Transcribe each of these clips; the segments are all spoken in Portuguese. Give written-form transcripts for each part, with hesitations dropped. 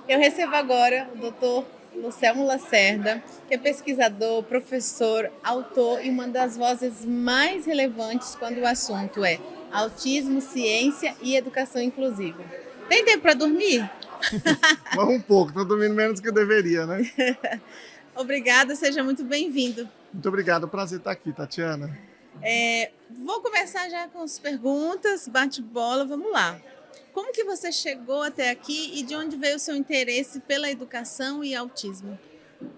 Eu recebo agora o doutor Lucelmo Lacerda, que é pesquisador, professor, autor e uma das vozes mais relevantes quando o assunto é autismo, ciência e educação inclusiva. Tem tempo para dormir? Mas um pouco, estou dormindo menos do que eu deveria, né? Obrigada, seja muito bem-vindo. Muito obrigado, prazer estar aqui, Tatiana. Vou começar já com as perguntas, bate-bola, vamos lá. Como que você chegou até aqui e de onde veio o seu interesse pela educação e autismo?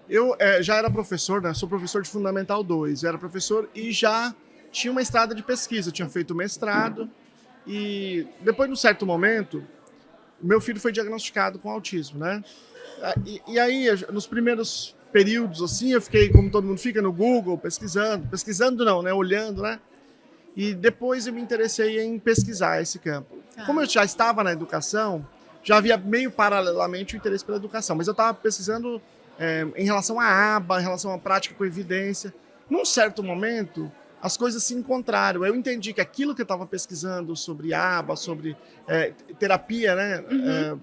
Eu já era professor, né? Sou professor de Fundamental 2. Eu era professor e já tinha uma estrada de pesquisa. Eu tinha feito mestrado e depois, num certo momento, meu filho foi diagnosticado com autismo, né? E aí, nos primeiros períodos, assim, eu fiquei, como todo mundo fica, no Google, pesquisando não, né? Olhando, né? E depois eu me interessei em pesquisar esse campo. Como eu já estava na educação, já havia meio paralelamente o interesse pela educação, mas eu estava pesquisando em relação à aba, em relação à prática com evidência. Num certo momento, as coisas se encontraram. Eu entendi que aquilo que eu estava pesquisando sobre aba, sobre terapia, né,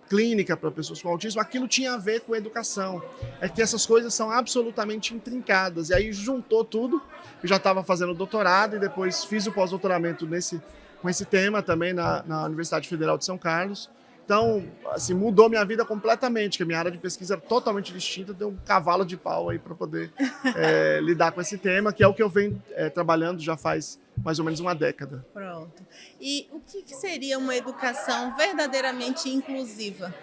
clínica para pessoas com autismo, aquilo tinha a ver com educação. É que essas coisas são absolutamente intrincadas. E aí juntou tudo. Eu já estava fazendo doutorado e depois fiz o pós-doutoramento com esse tema também na Universidade Federal de São Carlos. Então, assim, mudou minha vida completamente, que a minha área de pesquisa era totalmente distinta, deu um cavalo de pau aí para poder lidar com esse tema, que é o que eu venho trabalhando já faz mais ou menos uma década. Pronto. E o que seria uma educação verdadeiramente inclusiva?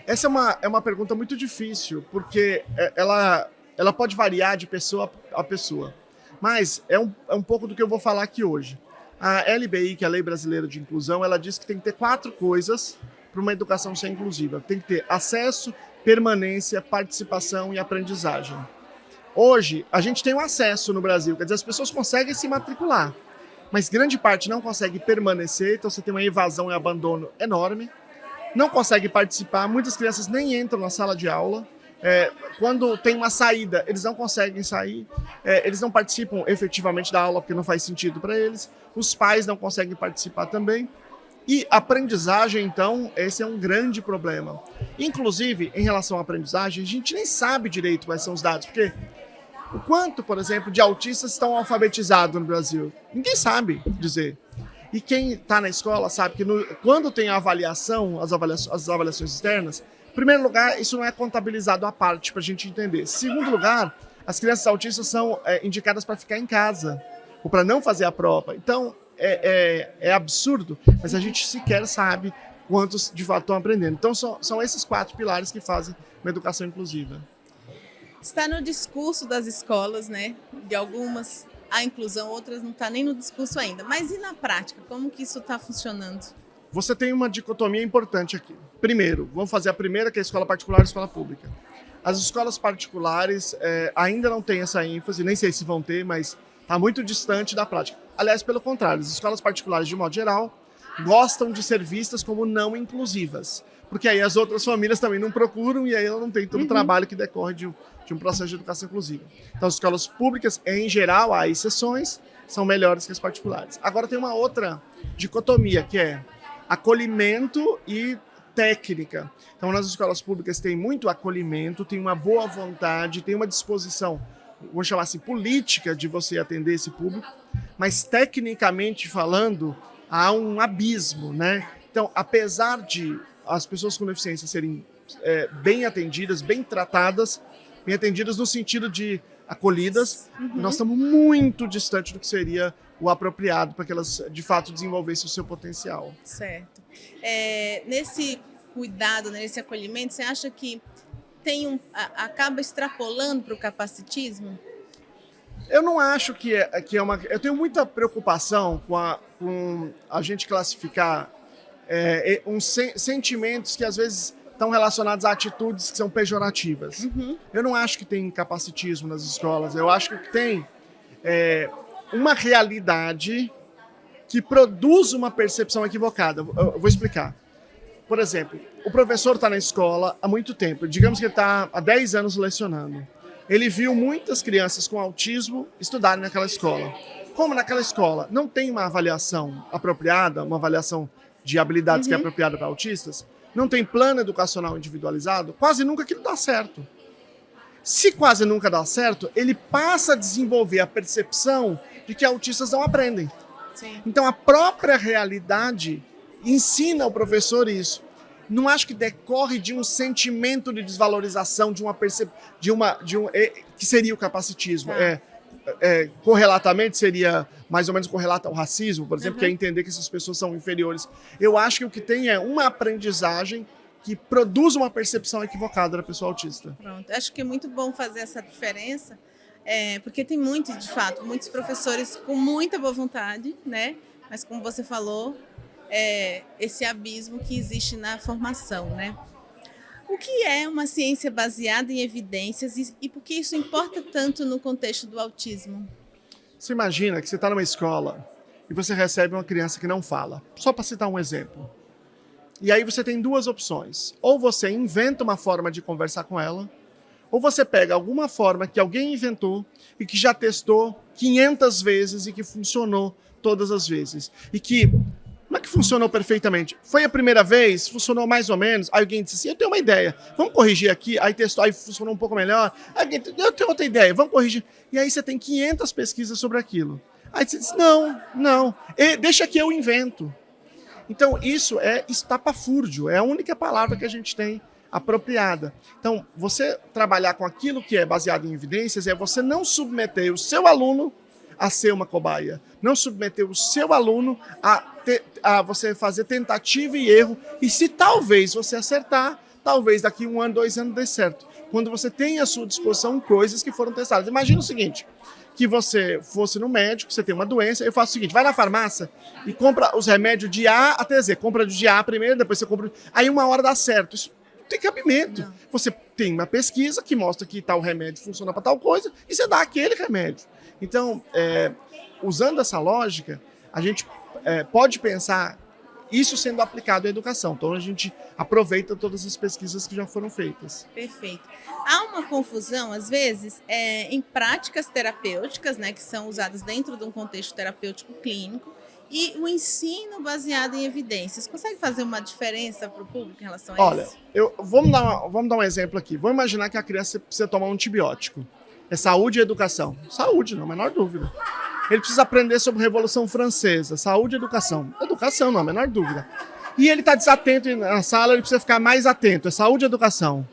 Essa é uma pergunta muito difícil, porque ela pode variar de pessoa a pessoa. Mas é um pouco do que eu vou falar aqui hoje. A LBI, que é a Lei Brasileira de Inclusão, ela diz que tem que ter 4 coisas para uma educação ser inclusiva. Tem que ter acesso, permanência, participação e aprendizagem. Hoje, a gente tem o acesso no Brasil, quer dizer, as pessoas conseguem se matricular, mas grande parte não consegue permanecer, então você tem uma evasão e abandono enorme. Não consegue participar, muitas crianças nem entram na sala de aula. Quando tem uma saída, eles não conseguem sair, eles não participam efetivamente da aula porque não faz sentido para eles, os pais não conseguem participar também. E aprendizagem, então, esse é um grande problema. Inclusive, em relação à aprendizagem, a gente nem sabe direito quais são os dados, porque o quanto, por exemplo, de autistas estão alfabetizados no Brasil? Ninguém sabe dizer. E quem está na escola sabe que quando tem a avaliação, as avaliações externas, em primeiro lugar, isso não é contabilizado à parte para a gente entender. Em segundo lugar, as crianças autistas são indicadas para ficar em casa ou para não fazer a prova. Então, é absurdo, mas a gente sequer sabe quantos de fato estão aprendendo. Então, são esses 4 pilares que fazem uma educação inclusiva. Está no discurso das escolas, né? De algumas a inclusão, outras não está nem no discurso ainda. Mas e na prática, como que isso está funcionando? Você tem uma dicotomia importante aqui. Primeiro, vamos fazer a primeira, que é a escola particular e a escola pública. As escolas particulares ainda não têm essa ênfase, nem sei se vão ter, mas está muito distante da prática. Aliás, pelo contrário, as escolas particulares, de modo geral, gostam de ser vistas como não inclusivas, porque aí as outras famílias também não procuram e aí ela não tem todo o trabalho que decorre de um processo de educação inclusiva. Então, as escolas públicas, em geral, há exceções, são melhores que as particulares. Agora tem uma outra dicotomia, que é acolhimento e técnica. Então, nas escolas públicas tem muito acolhimento, tem uma boa vontade, tem uma disposição, vou chamar assim, política de você atender esse público, mas tecnicamente falando, há um abismo, né? Então, apesar de as pessoas com deficiência serem bem atendidas, bem tratadas, bem atendidas no sentido de acolhidas, nós estamos muito distante do que seria o apropriado para que elas, de fato, desenvolvessem o seu potencial. Certo. Nesse cuidado, nesse acolhimento, você acha que acaba extrapolando para o capacitismo? Eu não acho que é uma... Eu tenho muita preocupação com a gente classificar sentimentos que, às vezes, estão relacionados a atitudes que são pejorativas. Eu não acho que tem capacitismo nas escolas. Eu acho que tem uma realidade que produz uma percepção equivocada. Eu vou explicar. Por exemplo, o professor está na escola há muito tempo. Digamos que ele está há 10 anos lecionando. Ele viu muitas crianças com autismo estudarem naquela escola. Como naquela escola não tem uma avaliação apropriada, uma avaliação de habilidades que é apropriada para autistas, não tem plano educacional individualizado, quase nunca aquilo dá certo. Se quase nunca dá certo, ele passa a desenvolver a percepção de que autistas não aprendem. Sim. Então a própria realidade ensina ao professor isso. Não acho que decorre de um sentimento de desvalorização, que seria o capacitismo. Correlatamente seria mais ou menos correlato ao racismo, por exemplo, que é entender que essas pessoas são inferiores. Eu acho que o que tem é uma aprendizagem que produz uma percepção equivocada da pessoa autista. Pronto. Acho que é muito bom fazer essa diferença, porque tem muitos professores com muita boa vontade, né? Mas como você falou, esse abismo que existe na formação, né? O que é uma ciência baseada em evidências e por que isso importa tanto no contexto do autismo? Você imagina que você está numa escola e você recebe uma criança que não fala, só para citar um exemplo. E aí você tem duas opções. Ou você inventa uma forma de conversar com ela, ou você pega alguma forma que alguém inventou e que já testou 500 vezes e que funcionou todas as vezes. E que não é que funcionou perfeitamente. Foi a primeira vez, funcionou mais ou menos. Aí alguém disse assim, eu tenho uma ideia, vamos corrigir aqui. Aí testou, aí funcionou um pouco melhor. Aí alguém, eu tenho outra ideia, vamos corrigir. E aí você tem 500 pesquisas sobre aquilo. Aí você diz, não, deixa que eu invento. Então isso é estapafúrdio, é a única palavra que a gente tem apropriada. Então você trabalhar com aquilo que é baseado em evidências é você não submeter o seu aluno a ser uma cobaia. Não submeter o seu aluno a você fazer tentativa e erro. E se talvez você acertar, talvez daqui 1 ano, 2 anos dê certo. Quando você tem à sua disposição coisas que foram testadas. Imagina o seguinte, que você fosse no médico, você tem uma doença, eu faço o seguinte, vai na farmácia e compra os remédios de A até Z. Compra de A primeiro, depois você compra... Aí uma hora dá certo. Isso não tem cabimento. Não. Você tem uma pesquisa que mostra que tal remédio funciona para tal coisa e você dá aquele remédio. Então, usando essa lógica, a gente pode pensar isso sendo aplicado à educação. Então, a gente aproveita todas as pesquisas que já foram feitas. Perfeito. Há uma confusão, às vezes, em práticas terapêuticas, né, que são usadas dentro de um contexto terapêutico clínico, e o ensino baseado em evidências. Consegue fazer uma diferença para o público em relação a isso? Olha, vamos dar um exemplo aqui. Vamos imaginar que a criança precisa tomar um antibiótico. É saúde e educação. Saúde, não, a menor dúvida. Ele precisa aprender sobre a Revolução Francesa. Saúde e educação. Educação, não, a menor dúvida. E ele está desatento na sala, ele precisa ficar mais atento. É saúde e educação.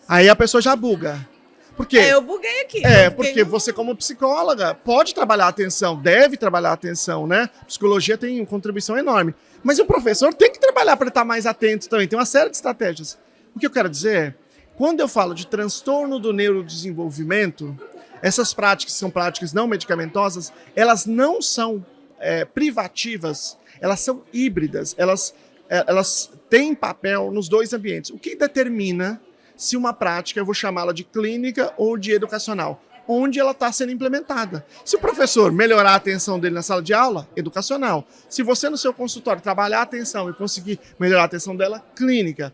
Aí a pessoa já buga. Por quê? Eu buguei aqui. Porque você, como psicóloga, pode trabalhar a atenção, deve trabalhar a atenção, né? Psicologia tem uma contribuição enorme. Mas o professor tem que trabalhar para estar mais atento também. Tem uma série de estratégias. O que eu quero dizer é, quando eu falo de transtorno do neurodesenvolvimento, essas práticas são práticas não medicamentosas, elas não são privativas, elas são híbridas, elas têm papel nos dois ambientes. O que determina se uma prática, eu vou chamá-la de clínica ou de educacional, onde ela está sendo implementada. Se o professor melhorar a atenção dele na sala de aula, educacional. Se você no seu consultório trabalhar a atenção e conseguir melhorar a atenção dela, clínica.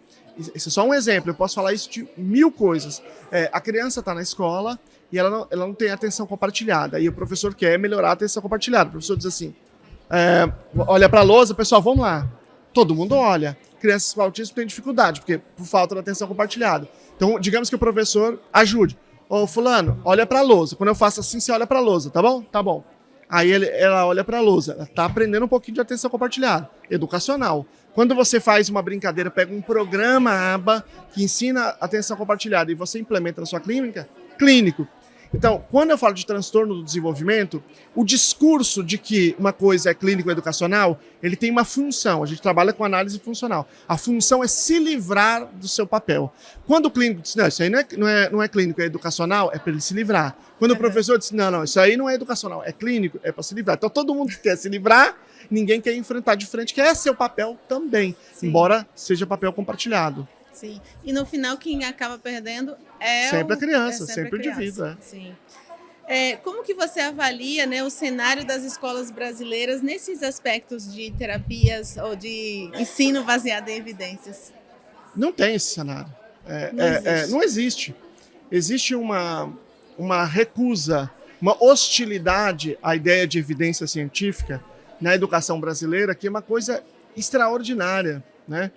Esse é só um exemplo, eu posso falar isso de 1000 coisas. A criança está na escola e ela não tem atenção compartilhada, e o professor quer melhorar a atenção compartilhada. O professor diz assim, olha para a lousa, pessoal, vamos lá. Todo mundo olha. Crianças com autismo têm dificuldade, porque por falta de atenção compartilhada. Então, digamos que o professor ajude. Ô, fulano, olha para a lousa. Quando eu faço assim, você olha para a lousa, tá bom? Tá bom. Aí ela olha para a lousa. Ela está aprendendo um pouquinho de atenção compartilhada. Educacional. Quando você faz uma brincadeira, pega um programa aba que ensina atenção compartilhada e você implementa na sua clínica, clínico. Então, quando eu falo de transtorno do desenvolvimento, o discurso de que uma coisa é clínico ou educacional, ele tem uma função. A gente trabalha com análise funcional. A função é se livrar do seu papel. Quando o clínico diz, não, isso aí não é clínico, é educacional, é para ele se livrar. Quando o professor diz, não, isso aí não é educacional, é clínico, é para se livrar. Então, todo mundo quer se livrar, ninguém quer enfrentar de frente, que é seu papel também, Sim. Embora seja papel compartilhado. Sim. E no final, quem acaba perdendo é sempre a criança, sempre o criança. indivíduo. Sim. Como que você avalia, né, o cenário das escolas brasileiras nesses aspectos de terapias ou de ensino baseado em evidências? Não tem esse cenário. Não existe. Existe uma recusa, uma hostilidade à ideia de evidência científica na educação brasileira, que é uma coisa extraordinária, né?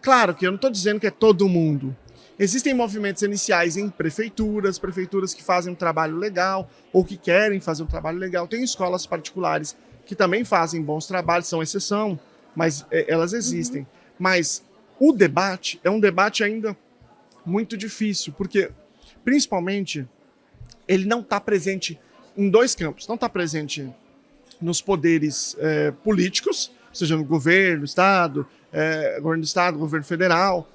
Claro que eu não estou dizendo que é todo mundo. Existem movimentos iniciais em prefeituras que fazem um trabalho legal ou que querem fazer um trabalho legal. Tem escolas particulares que também fazem bons trabalhos, são exceção, mas elas existem. Mas o debate é um debate ainda muito difícil, porque, principalmente, ele não está presente em dois campos. Não está presente nos poderes políticos, seja no governo, Estado, governo federal.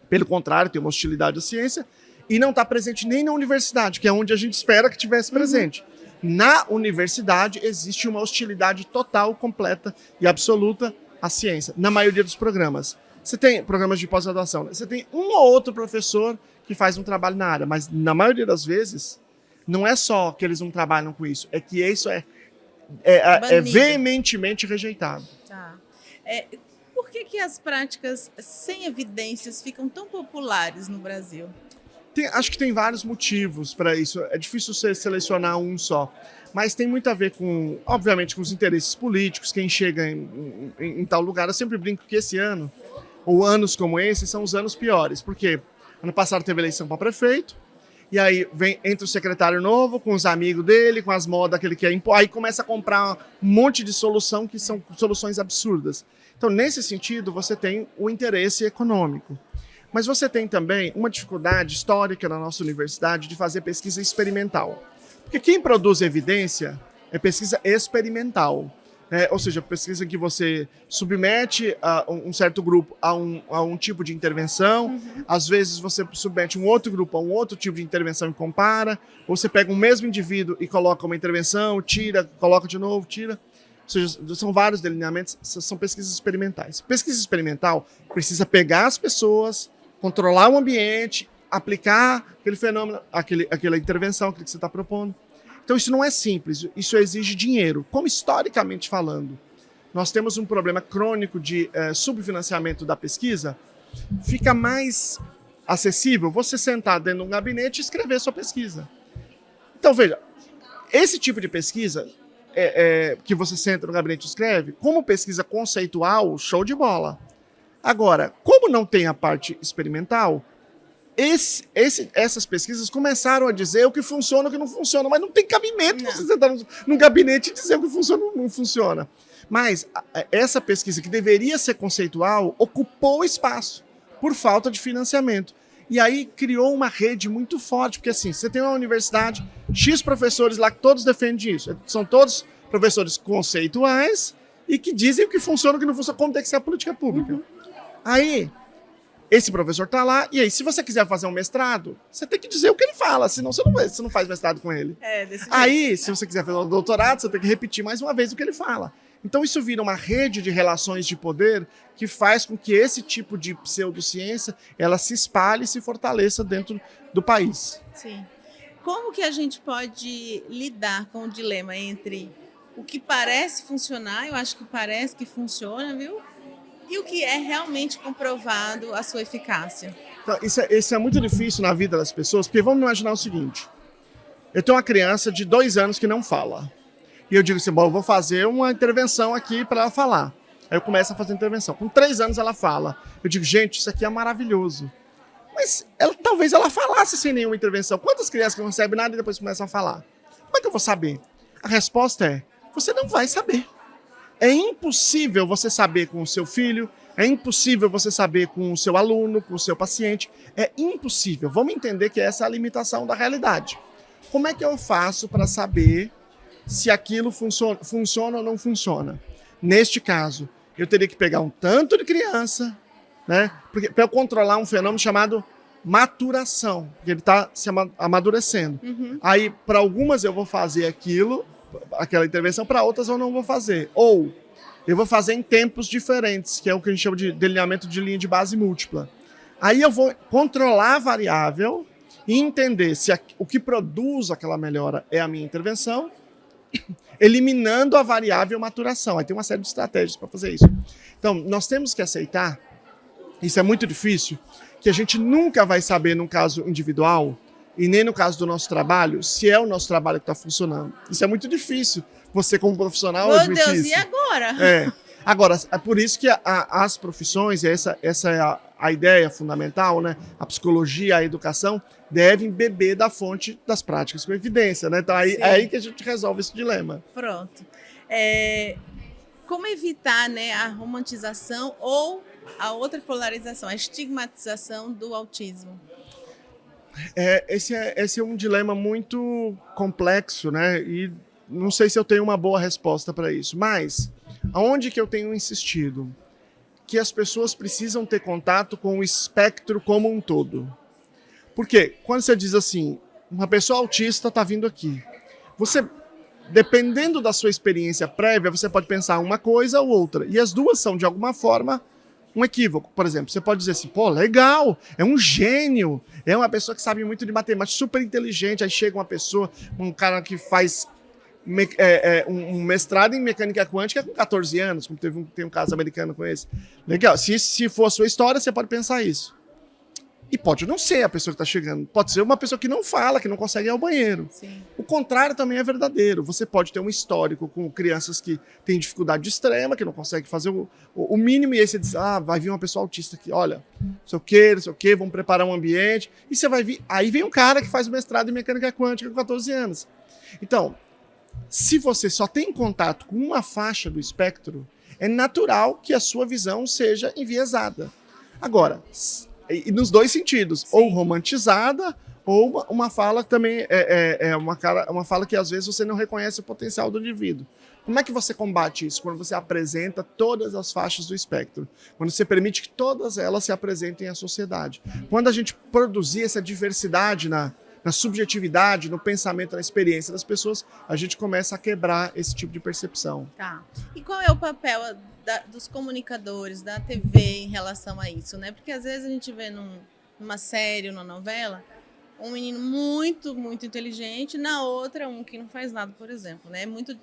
Pelo contrário, tem uma hostilidade à ciência. E não está presente nem na universidade, que é onde a gente espera que tivesse presente. Na universidade existe uma hostilidade total, completa e absoluta à ciência, na maioria dos programas. Você tem programas de pós-graduação, você tem um ou outro professor que faz um trabalho na área, mas na maioria das vezes não é só que eles não trabalham com isso, é que isso é veementemente rejeitado. Tá. Por que as práticas sem evidências ficam tão populares no Brasil? Acho que tem vários motivos para isso. É difícil você selecionar um só. Mas tem muito a ver com, obviamente, com os interesses políticos, quem chega em tal lugar. Eu sempre brinco que esse ano, ou anos como esse, são os anos piores. Porque ano passado teve eleição para prefeito, e aí entra o secretário novo, com os amigos dele, com as modas que ele quer impor, aí começa a comprar um monte de solução que são soluções absurdas. Então, nesse sentido, você tem o interesse econômico. Mas você tem também uma dificuldade histórica na nossa universidade de fazer pesquisa experimental. Porque quem produz evidência é pesquisa experimental. Ou seja, pesquisa em que você submete um certo grupo a um tipo de intervenção, às vezes você submete um outro grupo a um outro tipo de intervenção e compara, ou você pega o mesmo indivíduo e coloca uma intervenção, tira, coloca de novo, tira. Ou seja, são vários delineamentos, são pesquisas experimentais. Pesquisa experimental precisa pegar as pessoas, controlar o ambiente, aplicar aquele fenômeno, aquela intervenção, aquilo que você está propondo. Então isso não é simples, isso exige dinheiro. Como historicamente falando, nós temos um problema crônico de subfinanciamento da pesquisa, fica mais acessível você sentar dentro de um gabinete e escrever sua pesquisa. Então veja, esse tipo de pesquisa que você senta no gabinete e escreve, como pesquisa conceitual, show de bola. Agora, como não tem a parte experimental, essas pesquisas começaram a dizer o que funciona e o que não funciona, mas não tem cabimento você sentar num gabinete e dizer o que funciona ou não funciona. Mas essa pesquisa, que deveria ser conceitual, ocupou espaço por falta de financiamento. E aí criou uma rede muito forte, porque assim, você tem uma universidade, X professores lá que todos defendem isso. São todos professores conceituais e que dizem o que funciona e o que não funciona, como tem que ser a política pública. Aí, esse professor está lá, e aí, se você quiser fazer um mestrado, você tem que dizer o que ele fala, senão você não faz mestrado com ele. Desse jeito. Aí, se você quiser fazer um doutorado, você tem que repetir mais uma vez o que ele fala. Então, isso vira uma rede de relações de poder que faz com que esse tipo de pseudociência ela se espalhe e se fortaleça dentro do país. Sim. Como que a gente pode lidar com o dilema entre o que parece funcionar, eu acho que parece que funciona, viu? E o que é realmente comprovado a sua eficácia? Então, isso é muito difícil na vida das pessoas, porque vamos imaginar o seguinte. Eu tenho uma criança de 2 anos que não fala. E eu digo assim, bom, eu vou fazer uma intervenção aqui para ela falar. Aí eu começo a fazer a intervenção. Com 3 anos ela fala. Eu digo, gente, isso aqui é maravilhoso. Mas talvez ela falasse sem nenhuma intervenção. Quantas crianças que não recebem nada e depois começam a falar? Como é que eu vou saber? A resposta é, você não vai saber. É impossível você saber com o seu filho, é impossível você saber com o seu aluno, com o seu paciente. É impossível. Vamos entender que essa é a limitação da realidade. Como é que eu faço para saber se aquilo funciona ou não funciona? Neste caso, eu teria que pegar um tanto de criança, né, para eu controlar um fenômeno chamado maturação, que ele está se amadurecendo. Aí, para algumas eu vou fazer aquela intervenção, para outras eu não vou fazer. Ou eu vou fazer em tempos diferentes, que é o que a gente chama de delineamento de linha de base múltipla. Aí eu vou controlar a variável e entender se o que produz aquela melhora é a minha intervenção, eliminando a variável maturação. Aí tem uma série de estratégias para fazer isso. Então, nós temos que aceitar, isso é muito difícil, que a gente nunca vai saber num caso individual e nem no caso do nosso trabalho, se é o nosso trabalho que está funcionando. Isso é muito difícil, você como profissional admitir isso. Meu Deus, e agora? Agora, é por isso que as profissões, essa é a ideia fundamental, né? A psicologia, a educação, devem beber da fonte das práticas com evidência, né? Então, é aí que a gente resolve esse dilema. Pronto. Como evitar, né, a romantização ou a outra polarização, a estigmatização do autismo? Esse é um dilema muito complexo, né? E não sei se eu tenho uma boa resposta para isso, mas aonde que eu tenho insistido? Que as pessoas precisam ter contato com o espectro como um todo. Porque quando você diz assim, uma pessoa autista está vindo aqui, você, dependendo da sua experiência prévia, você pode pensar uma coisa ou outra, e as duas são, de alguma forma, um equívoco. Por exemplo, você pode dizer assim, pô, legal, é um gênio, é uma pessoa que sabe muito de matemática, super inteligente, aí chega uma pessoa, um cara que faz um mestrado em mecânica quântica com 14 anos, como tem um caso americano com esse. Legal, se for a sua história, você pode pensar isso. E pode não ser a pessoa que está chegando, pode ser uma pessoa que não fala, que não consegue ir ao banheiro. Sim. O contrário também é verdadeiro. Você pode ter um histórico com crianças que têm dificuldade extrema, que não conseguem fazer o mínimo, e aí você diz, vai vir uma pessoa autista aqui, olha, não sei o quê, vamos preparar um ambiente, e você vai vir, aí vem um cara que faz o mestrado em mecânica quântica com 14 anos. Então, se você só tem contato com uma faixa do espectro, é natural que a sua visão seja enviesada. Agora, e nos dois sentidos, sim, ou romantizada, ou uma fala que também uma fala que às vezes você não reconhece o potencial do indivíduo. Como é que você combate isso? Quando você apresenta todas as faixas do espectro, quando você permite que todas elas se apresentem à sociedade. Quando a gente produzir essa diversidade na subjetividade, no pensamento, na experiência das pessoas, a gente começa a quebrar esse tipo de percepção. Tá. E qual é o papel dos comunicadores, da TV em relação a isso, né? Porque às vezes a gente vê numa série, numa novela, um menino muito, muito inteligente, na outra um que não faz nada, por exemplo, né? É muito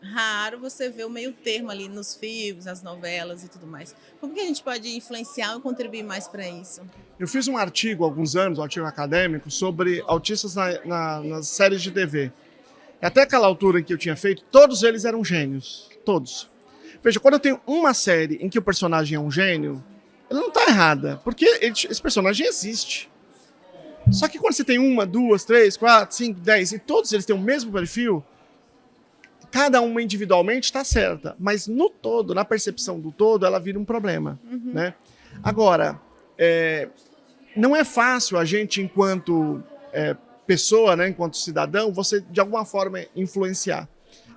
raro você ver o meio termo ali nos filmes, nas novelas e tudo mais. Como que a gente pode influenciar ou contribuir mais para isso? Eu fiz um artigo há alguns anos, um artigo acadêmico, sobre autistas nas séries de TV. E até aquela altura em que eu tinha feito, todos eles eram gênios. Todos. Veja, quando eu tenho uma série em que o personagem é um gênio, ela não está errada, porque esse personagem existe. Só que quando você tem 1, 2, 3, 4, 5, 10, e todos eles têm o mesmo perfil, cada uma individualmente está certa, mas no todo, na percepção do todo, ela vira um problema. Uhum. Né? Agora, não é fácil a gente, enquanto pessoa, né, enquanto cidadão, você de alguma forma influenciar.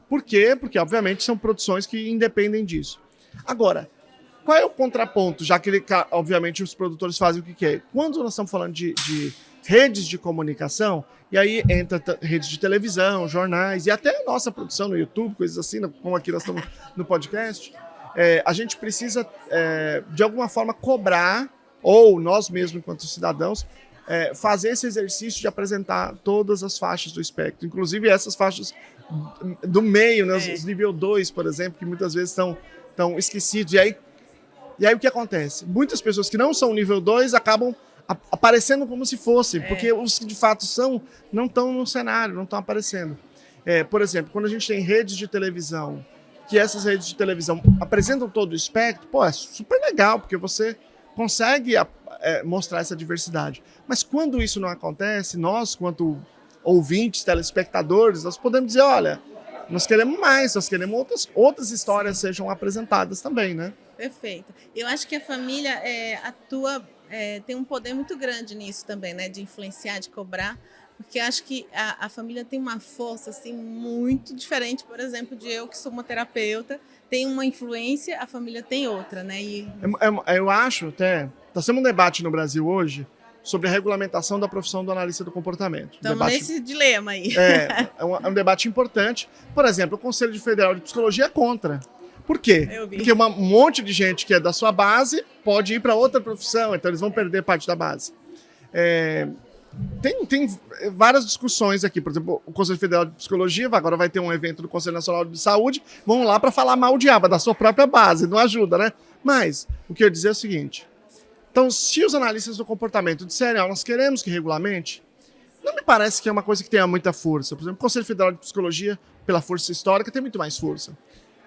Por quê? Porque, obviamente, são produções que independem disso. Agora, qual é o contraponto? Já que, obviamente, os produtores fazem o que quer. Quando nós estamos falando de redes de comunicação, e aí entra redes de televisão, jornais, e até nossa produção no YouTube, coisas assim, como aqui nós estamos no podcast, a gente precisa, de alguma forma, cobrar, ou nós mesmos, enquanto cidadãos, fazer esse exercício de apresentar todas as faixas do espectro, inclusive essas faixas do meio, né, os nível 2, por exemplo, que muitas vezes estão esquecidos. E aí o que acontece? Muitas pessoas que não são nível 2 acabam aparecendo como se fosse, porque os que de fato são, não estão no cenário, não estão aparecendo. Por exemplo, quando a gente tem redes de televisão, que essas redes de televisão apresentam todo o espectro, é super legal, porque você consegue mostrar essa diversidade. Mas quando isso não acontece, nós, quanto ouvintes, telespectadores, nós podemos dizer, olha, nós queremos mais, nós queremos outras histórias sejam apresentadas também, né? Perfeito. Eu acho que a família atua, tem um poder muito grande nisso também, né? De influenciar, de cobrar, porque eu acho que a família tem uma força assim, muito diferente, por exemplo, de eu que sou uma terapeuta, tem uma influência, a família tem outra, né? Eu acho até, está sendo um debate no Brasil hoje sobre a regulamentação da profissão do analista do comportamento. Estamos nesse dilema aí. É um debate importante. Por exemplo, o Conselho Federal de Psicologia é contra. Por quê? Porque um monte de gente que é da sua base pode ir para outra profissão, então eles vão perder parte da base. Tem várias discussões aqui. Por exemplo, o Conselho Federal de Psicologia agora vai ter um evento do Conselho Nacional de Saúde, vão lá para falar mal da sua própria base, não ajuda, né? Mas o que eu ia dizer é o seguinte: então, se os analistas do comportamento disserem, nós queremos que regulamente, não me parece que é uma coisa que tenha muita força. Por exemplo, o Conselho Federal de Psicologia, pela força histórica, tem muito mais força.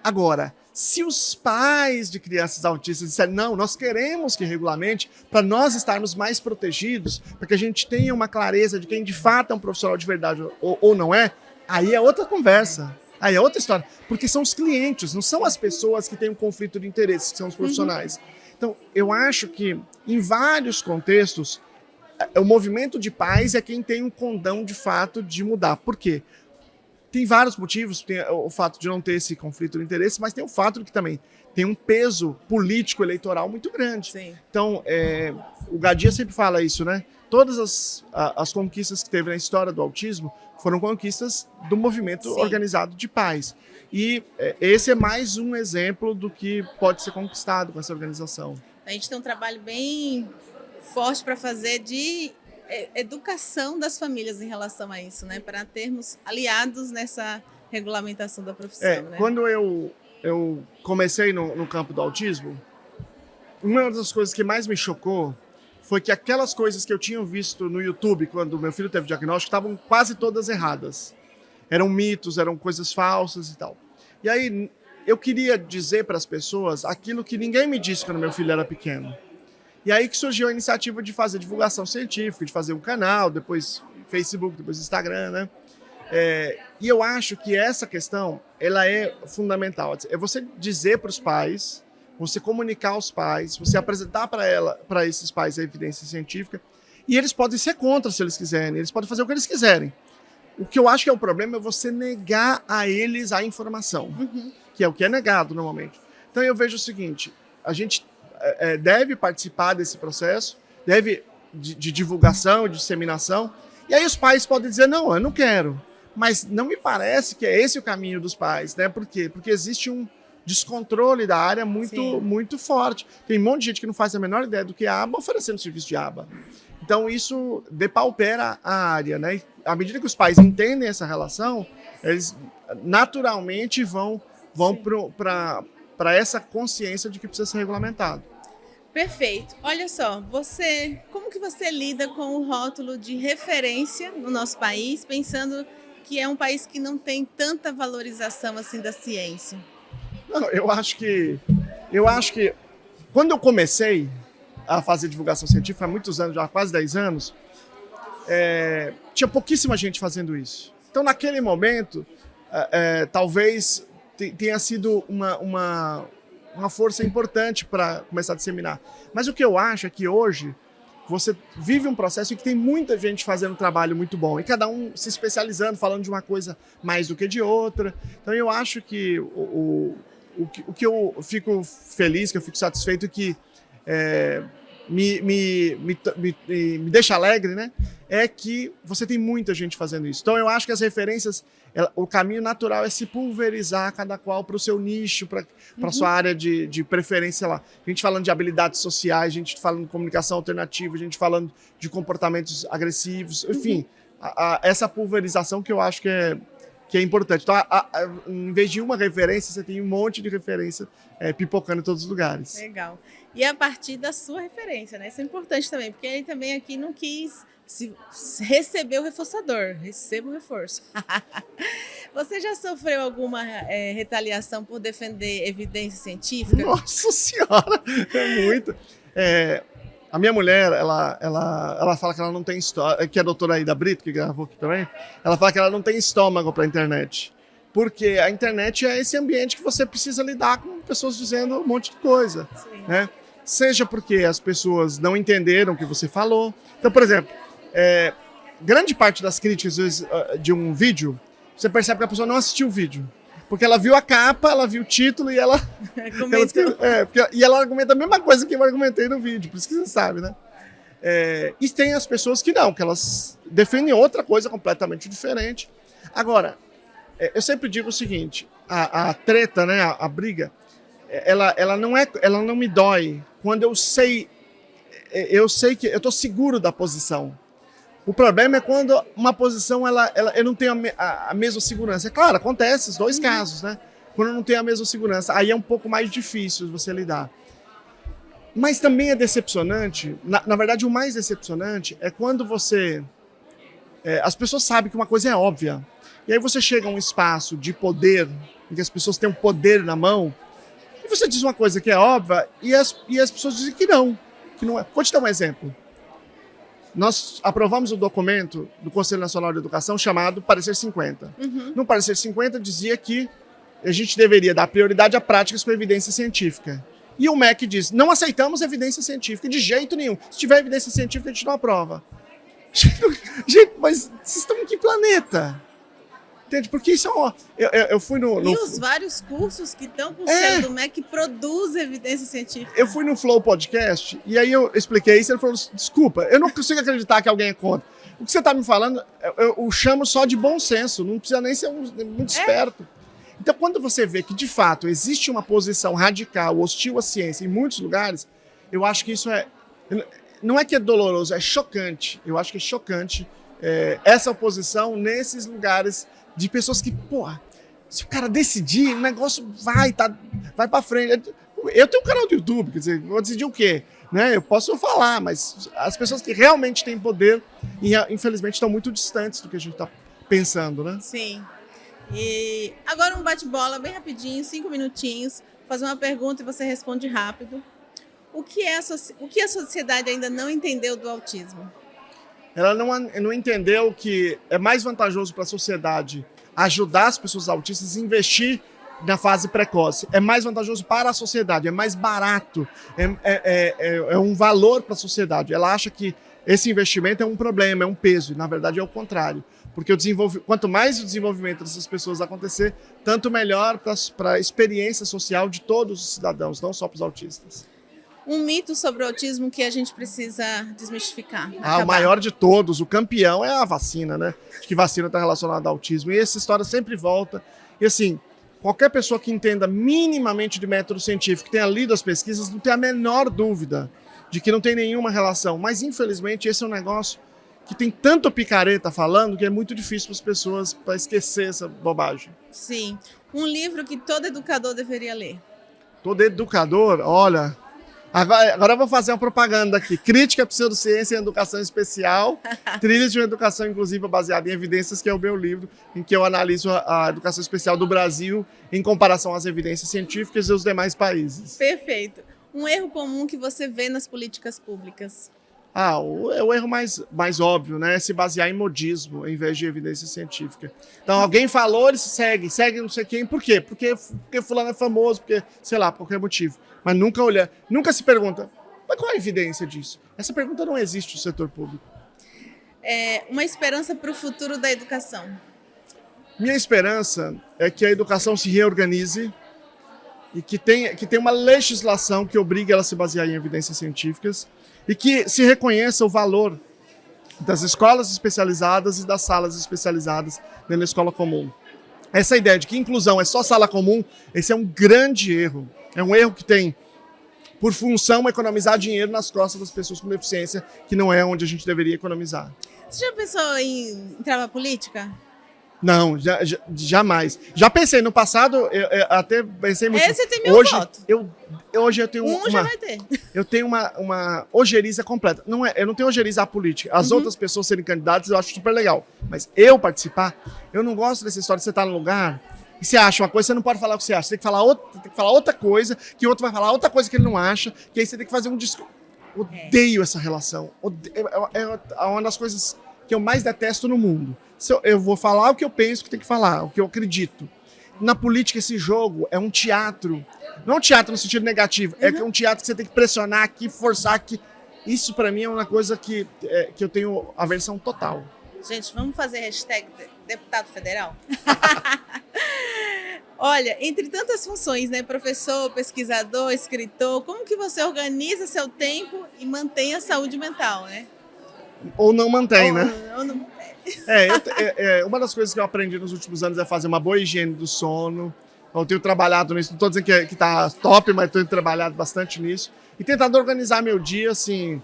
Agora, se os pais de crianças autistas disserem, não, nós queremos que regulamente, para nós estarmos mais protegidos, para que a gente tenha uma clareza de quem de fato é um profissional de verdade ou não é, aí é outra conversa, aí é outra história. Porque são os clientes, não são as pessoas que têm um conflito de interesse, que são os profissionais. Então, eu acho que, em vários contextos, o movimento de pais é quem tem um condão de fato de mudar. Por quê? Tem vários motivos, tem o fato de não ter esse conflito de interesse, mas tem o fato de que também tem um peso político eleitoral muito grande. Sim. Então, o Gadia sempre fala isso, né? Todas as conquistas que teve na história do autismo foram conquistas do movimento Sim. organizado de pais. E esse é mais um exemplo do que pode ser conquistado com essa organização. A gente tem um trabalho bem forte para fazer de educação das famílias em relação a isso, né? Para termos aliados nessa regulamentação da profissão. Né? Quando eu comecei no campo do autismo, uma das coisas que mais me chocou foi que aquelas coisas que eu tinha visto no YouTube quando meu filho teve diagnóstico estavam quase todas erradas. Eram mitos, eram coisas falsas e tal. E aí eu queria dizer para as pessoas aquilo que ninguém me disse quando meu filho era pequeno. E aí que surgiu a iniciativa de fazer divulgação científica, de fazer um canal, depois Facebook, depois Instagram, né? E eu acho que essa questão, ela é fundamental. É você dizer para os pais, você comunicar aos pais, você apresentar para esses pais a evidência científica, e eles podem ser contra se eles quiserem, eles podem fazer o que eles quiserem. O que eu acho que é o problema é você negar a eles a informação, que é o que é negado normalmente. Então eu vejo o seguinte, a gente deve participar desse processo, deve de divulgação, de disseminação, e aí os pais podem dizer, não, eu não quero. Mas não me parece que é esse o caminho dos pais, né? Por quê? Porque existe um descontrole da área muito forte. Tem um monte de gente que não faz a menor ideia do que é a aba oferecendo serviço de aba. Então isso depaupera a área, né? E à medida que os pais entendem essa relação, eles naturalmente vão para essa consciência de que precisa ser regulamentado. Perfeito. Olha só, como que você lida com o rótulo de referência no nosso país, pensando que é um país que não tem tanta valorização assim da ciência? Não, eu acho que quando eu comecei a fazer divulgação científica há muitos anos, já há quase 10 anos, tinha pouquíssima gente fazendo isso. Então, naquele momento, talvez tenha sido uma força importante para começar a disseminar. Mas o que eu acho é que hoje você vive um processo em que tem muita gente fazendo um trabalho muito bom, e cada um se especializando, falando de uma coisa mais do que de outra. Então eu acho que o que eu fico feliz, que eu fico satisfeito, que me deixa alegre, né? É que você tem muita gente fazendo isso. Então eu acho que as referências, o caminho natural é se pulverizar cada qual para o seu nicho, para a sua área de preferência lá. A gente falando de habilidades sociais, a gente falando de comunicação alternativa, a gente falando de comportamentos agressivos, enfim, essa pulverização que eu acho que é importante. Então, em vez de uma referência, você tem um monte de referência pipocando em todos os lugares. Legal. E a partir da sua referência, né? Isso é importante também, porque ele também aqui não quis receber o reforçador, receba o reforço. Você já sofreu alguma retaliação por defender evidência científica? Nossa Senhora, é muito. A minha mulher, ela fala que ela não tem estômago, que é a doutora Aida Brito, que gravou aqui também, ela fala que ela não tem estômago para a internet. Porque a internet é esse ambiente que você precisa lidar com pessoas dizendo um monte de coisa. Né? Seja porque as pessoas não entenderam o que você falou. Então, por exemplo, grande parte das críticas às vezes, de um vídeo, você percebe que a pessoa não assistiu o vídeo. Porque ela viu a capa, ela viu o título e ela argumenta a mesma coisa que eu argumentei no vídeo, por isso que você sabe, né? E tem as pessoas que não, que elas defendem outra coisa completamente diferente. Agora, eu sempre digo o seguinte, a treta, né, a briga, ela não me dói quando eu sei que eu estou seguro da posição. O problema é quando uma posição eu não tenho a mesma segurança. É claro, acontece os dois casos, né? Quando eu não tenho a mesma segurança, aí é um pouco mais difícil você lidar. Mas também é decepcionante, na verdade o mais decepcionante é quando você as pessoas sabem que uma coisa é óbvia. E aí você chega a um espaço de poder, em que as pessoas têm um poder na mão, e você diz uma coisa que é óbvia, e as pessoas dizem que não é. Vou te dar um exemplo. Nós aprovamos um documento do Conselho Nacional de Educação chamado Parecer 50. No Parecer 50 dizia que a gente deveria dar prioridade a práticas com evidência científica. E o MEC diz, não aceitamos evidência científica de jeito nenhum. Se tiver evidência científica, a gente não aprova. Gente, mas vocês estão em que planeta? Entende? Porque isso eu fui no... E os vários cursos que estão com o selo do MEC que produzem evidência científica. Eu fui no Flow Podcast e aí eu expliquei isso e ele falou, desculpa, eu não consigo acreditar que alguém é contra. O que você está me falando, eu chamo só de bom senso, não precisa nem ser muito esperto. Então, quando você vê que, de fato, existe uma posição radical, hostil à ciência em muitos lugares, eu acho que isso não é que é doloroso, é chocante. Eu acho que é chocante essa oposição nesses lugares de pessoas que, porra, se o cara decidir, o negócio vai pra frente. Eu tenho um canal do YouTube, quer dizer, vou decidir o quê? Né? Eu posso falar, mas as pessoas que realmente têm poder, infelizmente, estão muito distantes do que a gente está pensando, né? Sim. E agora um bate-bola bem rapidinho, 5 minutinhos, fazer uma pergunta e você responde rápido. O que a sociedade ainda não entendeu do autismo? Ela não entendeu que é mais vantajoso para a sociedade ajudar as pessoas autistas a investir na fase precoce. É mais vantajoso para a sociedade, é mais barato, é um valor para a sociedade. Ela acha que esse investimento é um problema, é um peso, e na verdade é o contrário. Porque quanto mais o desenvolvimento dessas pessoas acontecer, tanto melhor para a experiência social de todos os cidadãos, não só para os autistas. Um mito sobre o autismo que a gente precisa desmistificar. O maior de todos, o campeão, é a vacina, né? Acho que vacina está relacionada ao autismo. E essa história sempre volta. E assim, qualquer pessoa que entenda minimamente de método científico, que tenha lido as pesquisas, não tem a menor dúvida de que não tem nenhuma relação. Mas, infelizmente, esse é um negócio que tem tanto picareta falando que é muito difícil para as pessoas para esquecer essa bobagem. Sim. Um livro que todo educador deveria ler. Todo educador, olha... Agora eu vou fazer uma propaganda aqui. Crítica à Pseudociência e Educação Especial. Trilhas de uma Educação Inclusiva baseada em evidências, que é o meu livro, em que eu analiso a educação especial do Brasil em comparação às evidências científicas dos demais países. Perfeito. Um erro comum que você vê nas políticas públicas? O erro mais óbvio, né? É se basear em modismo em vez de evidência científica. Então, alguém falou, ele segue não sei quem. Por quê? Porque fulano é famoso, porque, sei lá, por qualquer motivo. Mas nunca se pergunta, mas qual a evidência disso? Essa pergunta não existe no setor público. Uma esperança para o futuro da educação. Minha esperança é que a educação se reorganize e que tenha uma legislação que obrigue ela a se basear em evidências científicas e que se reconheça o valor das escolas especializadas e das salas especializadas dentro da escola comum. Essa ideia de que inclusão é só sala comum, esse é um grande erro. É um erro que tem, por função, economizar dinheiro nas costas das pessoas com deficiência, que não é onde a gente deveria economizar. Você já pensou em entrar na política? Não, jamais. Já pensei no passado, eu até pensei muito. Você tem meu voto. Hoje eu tenho já vai ter. Eu tenho uma ojeriza completa. Eu não tenho ojeriza à política. As outras pessoas serem candidatas eu acho super legal. Mas eu participar, eu não gosto dessa história de você estar no lugar e você acha uma coisa, você não pode falar o que você acha. Você tem que falar outra coisa, que o outro vai falar outra coisa que ele não acha, que aí você tem que fazer um discurso. Odeio essa relação. É uma das coisas que eu mais detesto no mundo. Eu vou falar o que eu penso que tem que falar, o que eu acredito. Na política, esse jogo é um teatro. Não é um teatro no sentido negativo, é um teatro que você tem que pressionar aqui, forçar aqui. Isso, pra mim, é uma coisa que eu tenho aversão total. Gente, vamos fazer hashtag deputado federal? Olha, entre tantas funções, né? Professor, pesquisador, escritor, como que você organiza seu tempo e mantém a saúde mental, né? Ou não mantém, né? Ou não... Uma das coisas que eu aprendi nos últimos anos é fazer uma boa higiene do sono. Eu tenho trabalhado nisso, não estou dizendo que tá top, mas estou trabalhado bastante nisso. E tentado organizar meu dia, assim,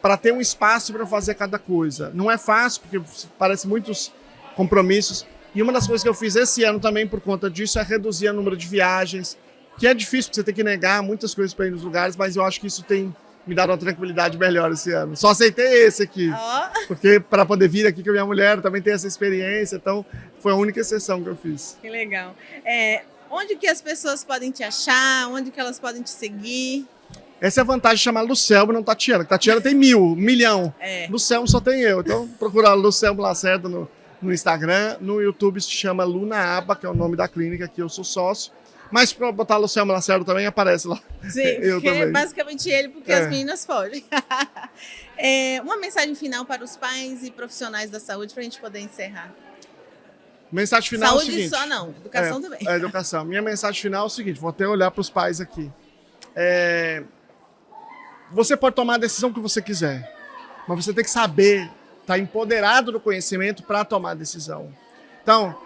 para ter um espaço para fazer cada coisa. Não é fácil, porque parece muitos compromissos. E uma das coisas que eu fiz esse ano também por conta disso é reduzir o número de viagens, que é difícil, porque você tem que negar muitas coisas para ir nos lugares, mas eu acho que isso tem me dar uma tranquilidade melhor esse ano. Só aceitei esse aqui, porque para poder vir aqui com a minha mulher também tem essa experiência, então foi a única exceção que eu fiz. Que legal. Onde que as pessoas podem te achar? Onde que elas podem te seguir? Essa é a vantagem de chamar Lucelmo e não Tatiana. Tatiana tem 1 milhão. Lucelmo só tem eu. Então, procurar Lucelmo Lacerda no Instagram. No YouTube se chama Luna Aba, que é o nome da clínica, que eu sou sócio. Mas para botar Lucelmo Lacerda também aparece lá. Sim, eu também. É basicamente ele, porque as meninas fogem. Uma mensagem final para os pais e profissionais da saúde para a gente poder encerrar. Mensagem final saúde é o seguinte. Só não, educação também. Educação. Minha mensagem final é o seguinte, vou até olhar para os pais aqui. Você pode tomar a decisão que você quiser, mas você tem que saber, estar empoderado do conhecimento para tomar a decisão. Então,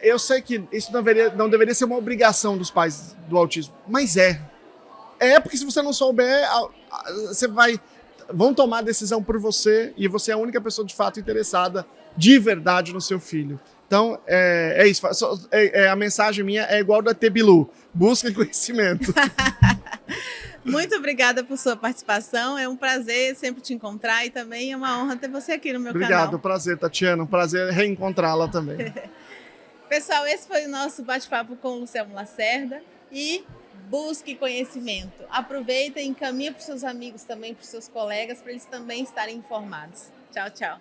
eu sei que isso não deveria ser uma obrigação dos pais do autismo, mas porque se você não souber, vão tomar a decisão por você e você é a única pessoa de fato interessada de verdade no seu filho. Então, é isso. A mensagem minha é igual da Tebilu. Busca conhecimento. Muito obrigada por sua participação. É um prazer sempre te encontrar e também é uma honra ter você aqui no meu canal. Obrigado, prazer, Tatiana. Um prazer reencontrá-la também. Pessoal, esse foi o nosso bate-papo com o Lucelmo Lacerda e busque conhecimento. Aproveita e encaminhe para os seus amigos também, para os seus colegas, para eles também estarem informados. Tchau, tchau.